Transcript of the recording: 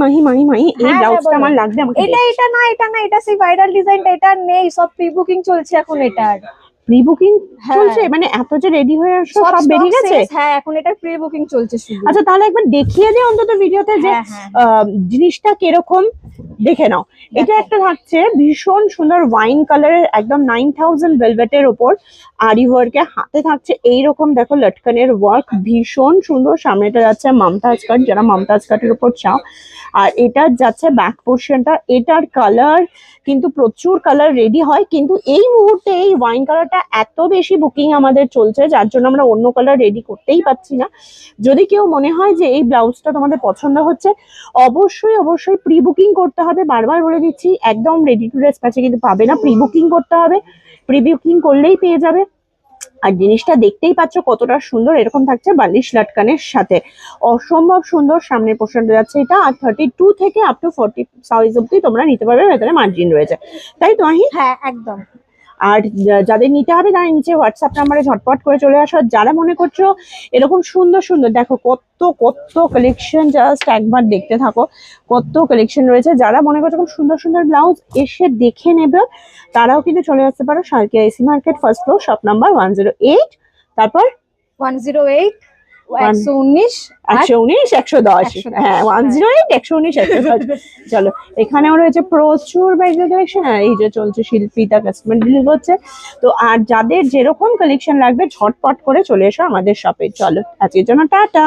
মাহি মাহি মাহি এই ব্লাউজটা আমার লাগবে, আমাকে এটা না এটা সেই ভাইরাল ডিজাইনটা, এটা নেই, সব প্রি বুকিং চলছে এখন এটার। প্রি বুকিং চলছে মানে এত যে রেডি হয়ে আসছো সব বেরিয়ে গেছে? হ্যাঁ এখন এটা প্রি বুকিং চলছে শুধু। আচ্ছা তাহলে একবার দেখিয়ে দে অন্তত ভিডিওতে যে জিনিসটা কিরকম, দেখে নাও। এটা একটা থাকছে ভীষণ সুন্দর ওয়াইন কালারের একদম 9000 ভেলভেটের উপর আরি ওয়ার্কে, হাতে থাকছে এইরকম দেখো লটকানের ওয়ার্ক, ভীষণ সুন্দর। সামনেটা যাচ্ছে মমতাজ কাট, যারা মমতাজ কাটের উপর চাও। আর এটা যাচ্ছে ব্যাক পোর্শনটা, এটার কালার কিন্তু প্রচুর কালার রেডি হয়, কিন্তু এই মুহূর্তে এই ওয়াইন কালারটা এত বেশি বুকিং আমাদের চলছে যার জন্য আমরা অন্য কালার রেডি করতেই পাচ্ছি না। যদি কেউ মনে হয় যে এই ব্লাউজটা তোমাদের পছন্দ হচ্ছে, অবশ্যই অবশ্যই প্রি বুকিং করতে হবে। বারবার বলে দিচ্ছি, একদম রেডি টু ড্রেস কিন্তু পাবে না, প্রি বুকিং করতে হবে। প্রি বুকিং করলেই পেয়ে যাবে। আর জিনিসটা দেখতেই পাচ্ছ কতটা সুন্দর, এরকম থাকছে বালিশ লাটকানের সাথে, অসম্ভব সুন্দর। সামনের পোর্শনটা যাচ্ছে এটা, আর 32 থেকে আপ টু 40 সাইজ অব্দি তোমরা নিতে পারবে, ভেতরে মার্জিন রয়েছে, তাই তো? হ্যাঁ একদম। আর যাদের নিতে হবে তারা নিচে হোয়াটসঅ্যাপ নাম্বারে ঝটপট করে চলে আসো। যারা মনে করছো এরকম সুন্দর সুন্দর, দেখো কত কত কালেকশন, জাস্ট একবার দেখতে থাকো কত কালেকশন রয়েছে। যারা মনে করছো খুব সুন্দর সুন্দর ব্লাউজ এসে দেখে নেবে, তারাও কিন্তু চলে আসতে পারো Salkia AC market, first floor, shop number 108, তারপর 108 119 119 110। হ্যাঁ 108 119 110। চলো, এখানেও রয়েছে প্রচুর ব্রাইডাল কালেকশন, আর এই যে চলছে শিল্পীতা কাস্টমার ডিল করছে। তো আর যাদের যেরকম কালেকশন লাগবে ঝটপট করে চলে এসো আমাদের শপে। চলো, আজকের জন্য টাটা।